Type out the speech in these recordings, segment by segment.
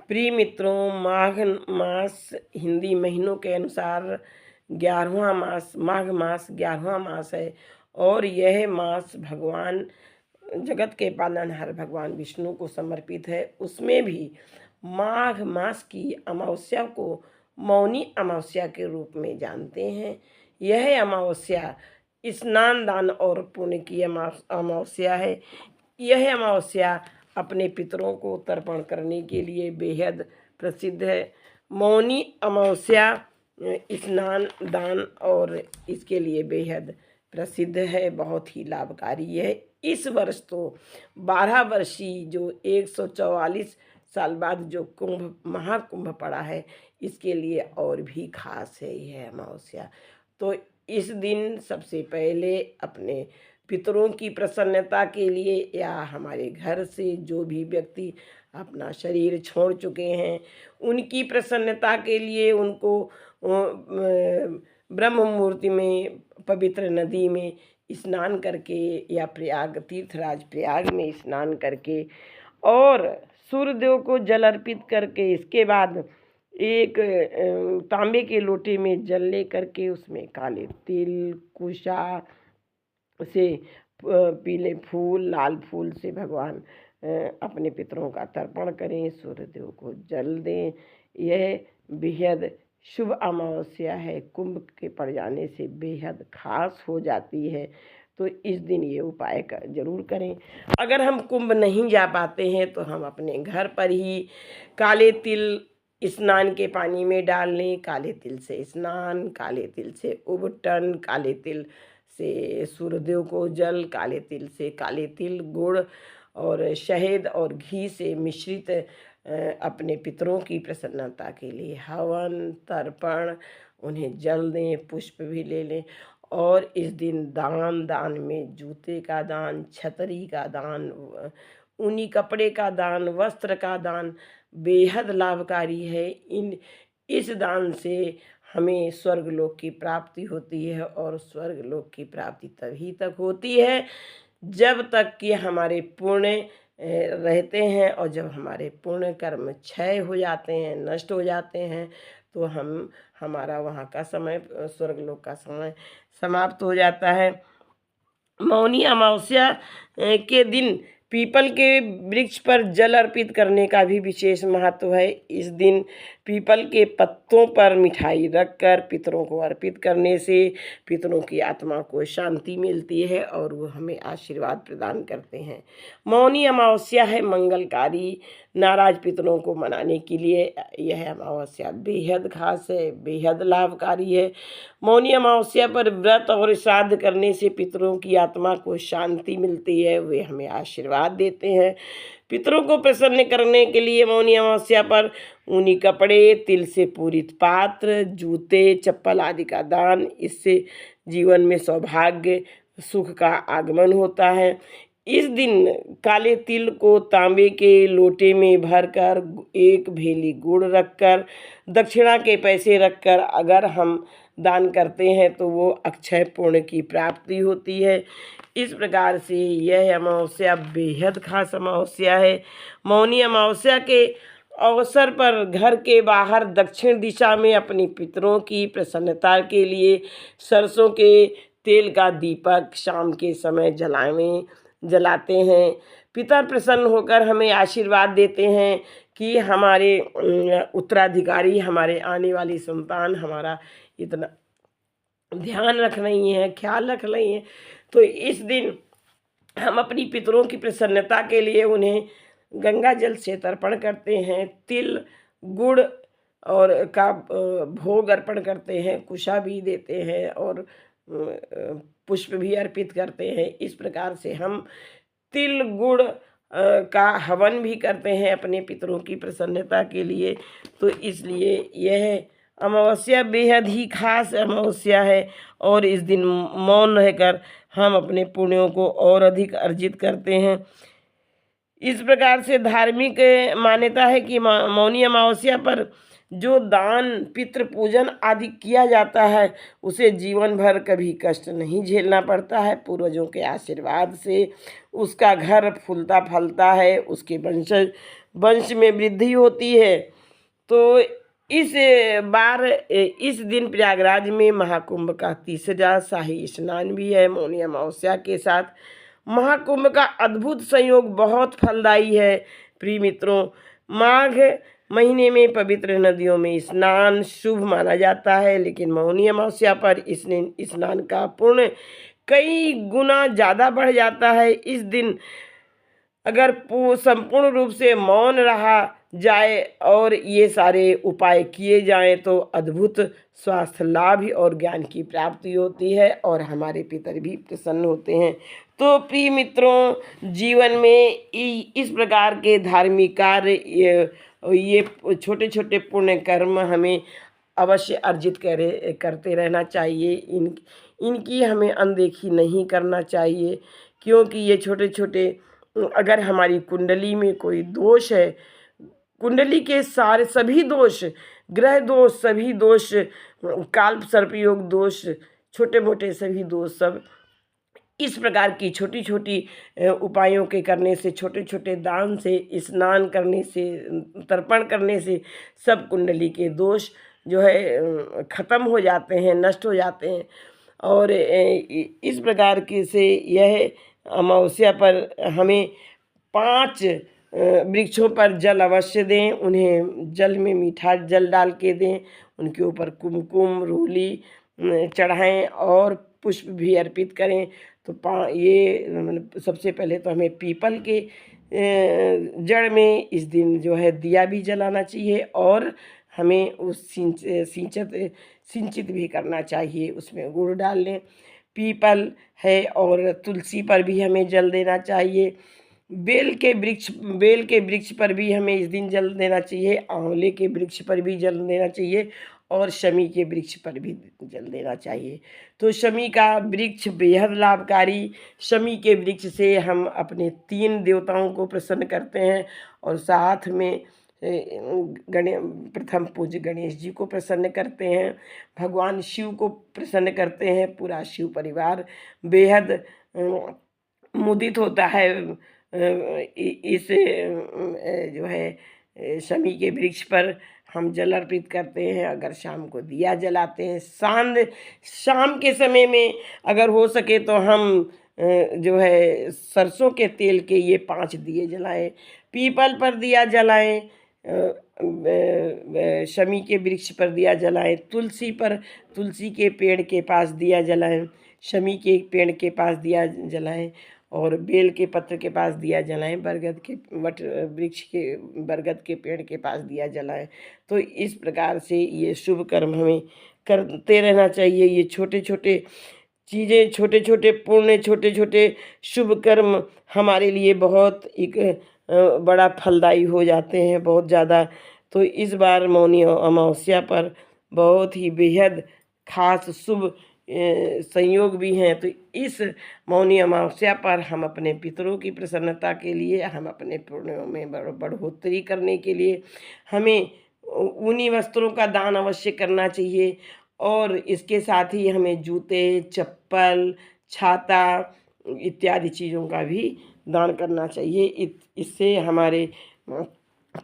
प्रिय मित्रों, माघ मास हिंदी महीनों के अनुसार 11वां मास, माघ मास 11वां मास है और यह मास भगवान जगत के पालनहार भगवान विष्णु को समर्पित है। उसमें भी माघ मास की अमावस्या को मौनी अमावस्या के रूप में जानते हैं। यह अमावस्या स्नान दान और पुण्य की अमावस्या है। यह अमावस्या अपने पितरों को तर्पण करने के लिए बेहद प्रसिद्ध है। मौनी अमावस्या स्नान दान और इसके लिए बेहद प्रसिद्ध है, बहुत ही लाभकारी है। इस वर्ष तो 12 वर्षीय जो 144 साल बाद जो कुंभ महाकुंभ पड़ा है, इसके लिए और भी खास है यह अमावस्या। तो इस दिन सबसे पहले अपने पितरों की प्रसन्नता के लिए या हमारे घर से जो भी व्यक्ति अपना शरीर छोड़ चुके हैं, उनकी प्रसन्नता के लिए उनको ब्रह्म मुहूर्त में पवित्र नदी में स्नान करके या प्रयाग तीर्थराज प्रयाग में स्नान करके और सूर्यदेव को जल अर्पित करके, इसके बाद एक तांबे के लोटे में जल ले करके उसमें काले तिल, कुशा से पीले फूल, लाल फूल से भगवान अपने पितरों का तर्पण करें, सूर्यदेव को जल दें। यह बेहद शुभ अमावस्या है, कुंभ के पड़ जाने से बेहद खास हो जाती है। तो इस दिन ये उपाय जरूर करें। अगर हम कुंभ नहीं जा पाते हैं तो हम अपने घर पर ही काले तिल स्नान के पानी में डाल लें। काले तिल से स्नान, काले तिल से उबटन, काले तिल से सूर्यदेव को जल, काले तिल से काले तिल, गुड़ और शहद और घी से मिश्रित अपने पितरों की प्रसन्नता के लिए हवन तर्पण उन्हें जल दें, पुष्प भी ले लें। और इस दिन दान में जूते का दान, छतरी का दान, ऊनी कपड़े का दान, वस्त्र का दान बेहद लाभकारी है। इस दान से हमें स्वर्गलोक की प्राप्ति होती है और स्वर्गलोक की प्राप्ति तभी तक होती है जब तक कि हमारे पुण्य रहते हैं, और जब हमारे पुण्य कर्म क्षय हो जाते हैं, नष्ट हो जाते हैं, तो हमारा वहाँ का समय, स्वर्गलोक का समय समाप्त हो जाता है। मौनी अमावस्या के दिन पीपल के वृक्ष पर जल अर्पित करने का भी विशेष महत्व है। इस दिन पीपल के पत्तों पर मिठाई रखकर पितरों को अर्पित करने से पितरों की आत्मा को शांति मिलती है और वो हमें आशीर्वाद प्रदान करते हैं। मौनी अमावस्या है मंगलकारी। नाराज पितरों को मनाने के लिए यह अमावस्या बेहद खास है, बेहद लाभकारी है। मौनी अमावस्या पर व्रत और श्राद्ध करने से पितरों की आत्मा को शांति मिलती है, वे हमें आशीर्वाद देते हैं। पितरों को प्रसन्न करने के लिए मौनी अमावस्या पर ऊनी कपड़े, तिल से पूरित पात्र, जूते, चप्पल आदि का दान, इससे जीवन में सौभाग्य सुख का आगमन होता है। इस दिन काले तिल को तांबे के लोटे में भरकर एक भेली गुड़ रखकर, दक्षिणा के पैसे रखकर अगर हम दान करते हैं तो वो अक्षय पुण्य की प्राप्ति होती है। इस प्रकार से यह अमावस्या बेहद खास अमावस्या है। मौनी अमावस्या के अवसर पर घर के बाहर दक्षिण दिशा में अपनी पितरों की प्रसन्नता के लिए सरसों के तेल का दीपक शाम के समय जलाते हैं। पितर प्रसन्न होकर हमें आशीर्वाद देते हैं कि हमारे उत्तराधिकारी, हमारे आने वाली संतान हमारा इतना ध्यान रख रही हैं, ख्याल रख रही हैं। तो इस दिन हम अपनी पितरों की प्रसन्नता के लिए उन्हें गंगा जल से तर्पण करते हैं, तिल गुड़ और का भोग अर्पण करते हैं, कुशा भी देते हैं और पुष्प भी अर्पित करते हैं। इस प्रकार से हम तिल गुड़ का हवन भी करते हैं अपने पितरों की प्रसन्नता के लिए। तो इसलिए यह अमावस्या बेहद ही खास अमावस्या है और इस दिन मौन रहकर हम अपने पुण्यों को और अधिक अर्जित करते हैं। इस प्रकार से धार्मिक मान्यता है कि मौनी अमावस्या पर जो दान पितृ पूजन आदि किया जाता है उसे जीवन भर कभी कष्ट नहीं झेलना पड़ता है। पूर्वजों के आशीर्वाद से उसका घर फूलता फलता है, उसके वंशज वंश में वृद्धि होती है। तो इस बार इस दिन प्रयागराज में महाकुंभ का तीसरा शाही स्नान भी है मौनी अमावस्या के साथ। महाकुंभ का अद्भुत संयोग बहुत फलदायी है। प्रिय मित्रों, माघ महीने में पवित्र नदियों में स्नान शुभ माना जाता है, लेकिन मौनी अमावस्या पर इस स्नान का पुण्य कई गुना ज़्यादा बढ़ जाता है। इस दिन अगर संपूर्ण रूप से मौन रहा जाए और ये सारे उपाय किए जाएं तो अद्भुत स्वास्थ्य लाभ और ज्ञान की प्राप्ति होती है और हमारे पितर भी प्रसन्न होते हैं। तो प्रिय मित्रों, जीवन में इस प्रकार के धार्मिक कार्य ये छोटे छोटे पुण्य कर्म हमें अवश्य अर्जित करते रहना चाहिए। इनकी हमें अनदेखी नहीं करना चाहिए, क्योंकि ये छोटे छोटे, अगर हमारी कुंडली में कोई दोष है, कुंडली के सारे सभी दोष, ग्रह दोष, सभी दोष, काल्प सर्पयोग दोष, छोटे मोटे सभी दोष सब इस प्रकार की छोटी छोटी उपायों के करने से, छोटे छोटे दान से, स्नान करने से, तर्पण करने से सब कुंडली के दोष जो है ख़त्म हो जाते हैं, नष्ट हो जाते हैं। और इस प्रकार के से यह अमावस्या पर हमें 5 वृक्षों पर जल अवश्य दें, उन्हें जल में मीठा जल डाल के दें, उनके ऊपर कुमकुम रोली चढ़ाएं और पुष्प भी अर्पित करें। तो ये सबसे पहले तो हमें पीपल के जड़ में इस दिन जो है दिया भी जलाना चाहिए और हमें उस सिंचित भी करना चाहिए, उसमें गुड़ डाल लें। पीपल है और तुलसी पर भी हमें जल देना चाहिए। बेल के वृक्ष पर भी हमें इस दिन जल देना चाहिए। आंवले के वृक्ष पर भी जल देना चाहिए और शमी के वृक्ष पर भी जल देना चाहिए। तो शमी का वृक्ष बेहद लाभकारी। शमी के वृक्ष से हम अपने 3 देवताओं को प्रसन्न करते हैं और साथ में प्रथम पूज्य गणेश जी को प्रसन्न करते हैं, भगवान शिव को प्रसन्न करते हैं। पूरा शिव परिवार बेहद मुदित होता है इस जो है शमी के वृक्ष पर हम जल अर्पित करते हैं। अगर शाम को दिया जलाते हैं, शाम के समय में अगर हो सके तो हम जो है सरसों के तेल के ये 5 दिए जलाएं, पीपल पर दिया जलाएं, शमी के वृक्ष पर दिया जलाएं, तुलसी के पेड़ के पास दिया जलाएं, शमी के पेड़ के पास दिया जलाएं और बेल के पत्र के पास दिया जलाएं, बरगद के पेड़ के पास दिया जलाएं। तो इस प्रकार से ये शुभ कर्म हमें करते रहना चाहिए। ये छोटे छोटे चीज़ें, छोटे छोटे पुण्य, छोटे छोटे शुभ कर्म हमारे लिए बहुत एक बड़ा फलदायी हो जाते हैं, बहुत ज़्यादा। तो इस बार मौनी अमावस्या पर बहुत ही बेहद खास शुभ संयोग भी हैं। तो इस मौनी अमावस्या पर हम अपने पितरों की प्रसन्नता के लिए, हम अपने पुण्यों में बढ़ोतरी करने के लिए हमें ऊनी वस्त्रों का दान अवश्य करना चाहिए और इसके साथ ही हमें जूते, चप्पल, छाता इत्यादि चीज़ों का भी दान करना चाहिए। इससे हमारे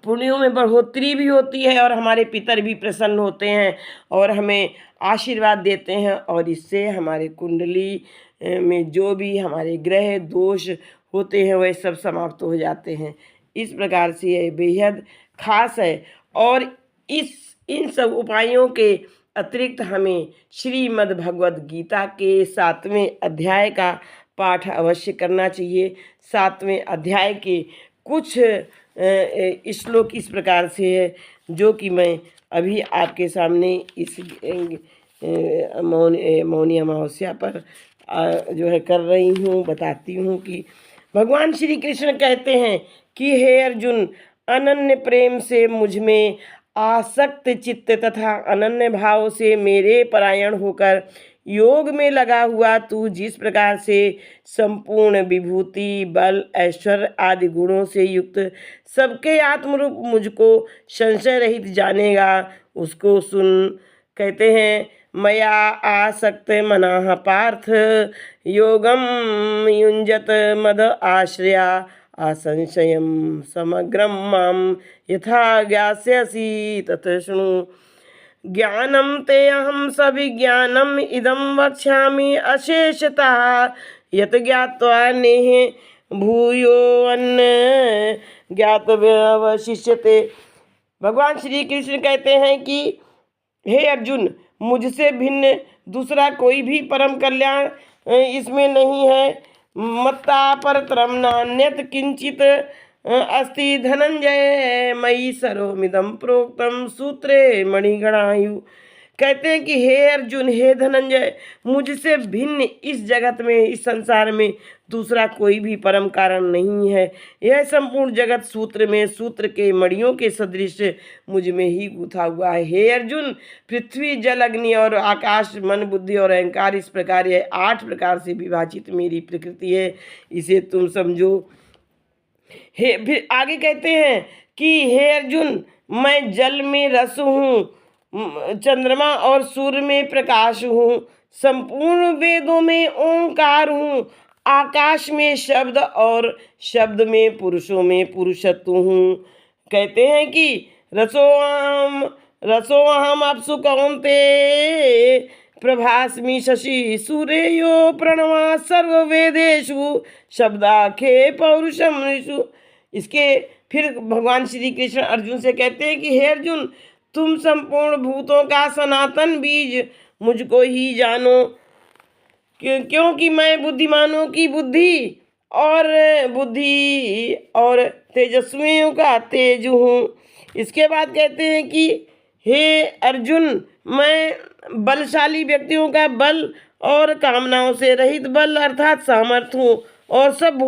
पुण्यों में बढ़ोतरी भी होती है और हमारे पितर भी प्रसन्न होते हैं और हमें आशीर्वाद देते हैं और इससे हमारे कुंडली में जो भी हमारे ग्रह दोष होते हैं वह सब समाप्त हो जाते हैं। इस प्रकार से यह बेहद खास है और इन सब उपायों के अतिरिक्त हमें श्रीमद् भगवद गीता के 7वें अध्याय का पाठ अवश्य करना चाहिए। 7वें अध्याय के कुछ श्लोक इस प्रकार से है जो कि मैं अभी आपके सामने इस मौनी अमावस्या पर जो है कर रही हूँ, बताती हूँ कि भगवान श्री कृष्ण कहते हैं कि हे अर्जुन, अनन्य प्रेम से मुझ में आसक्त चित्त तथा अनन्य भाव से मेरे परायण होकर योग में लगा हुआ तू जिस प्रकार से संपूर्ण विभूति, बल, ऐश्वर्य आदि गुणों से युक्त सबके आत्मरूप मुझको संशय रहित जानेगा, उसको सुन। कहते हैं, मया आसक्त मनाः पार्थ योगम युञ्जत मद आश्रया असंशयं समग्रं मां यथा ज्ञास्यसि तत् शृणु। ज्ञानं ते अहं सविज्ञानम् इदं वक्ष्यामि अशेषतः यत् ज्ञात्वा नेह भूयोऽन्य ज्ञातव्यवशिष्यते। भगवान श्री कृष्ण कहते हैं कि हे अर्जुन, मुझसे भिन्न दूसरा कोई भी परम कल्याण इसमें नहीं है। मत्ता परतरम नान्यत किंचित अस्ति धनंजय मयि सर्वमिदं प्रोक्तम सूत्रे मणिगणायु। कहते हैं कि हे अर्जुन, हे धनंजय, मुझसे भिन्न इस जगत में, इस संसार में दूसरा कोई भी परम कारण नहीं है। यह संपूर्ण जगत सूत्र में, सूत्र के मणियों के सदृश मुझ में ही गूथा हुआ है। हे अर्जुन, पृथ्वी, जल, अग्नि और आकाश, मन, बुद्धि और अहंकार, इस प्रकार यह 8 प्रकार से विभाजित मेरी प्रकृति है, इसे तुम समझो। फिर आगे कहते हैं कि हे अर्जुन, मैं जल में रस हूँ, चंद्रमा और सूर्य में प्रकाश हूँ, संपूर्ण वेदों में ओंकार हूँ, आकाश में शब्द और शब्द में पुरुषों में पुरुषत्व हूँ। कहते हैं कि रसोऽहम् अप्सु कौन्तेय प्रभास्मि शशि सूर्यो प्रणवा सर्ववेदेषु शब्दाखे पौरुषम ऋषु। इसके फिर भगवान श्री कृष्ण अर्जुन से कहते हैं कि हे अर्जुन, तुम संपूर्ण भूतों का सनातन बीज मुझको ही जानो, क्योंकि मैं बुद्धिमानों की बुद्धि और तेजस्वियों का तेज हूँ। इसके बाद कहते हैं कि हे अर्जुन, मैं बलशाली व्यक्तियों का बल और कामनाओं से रहित बल अर्थात सामर्थ्य हूँ और सब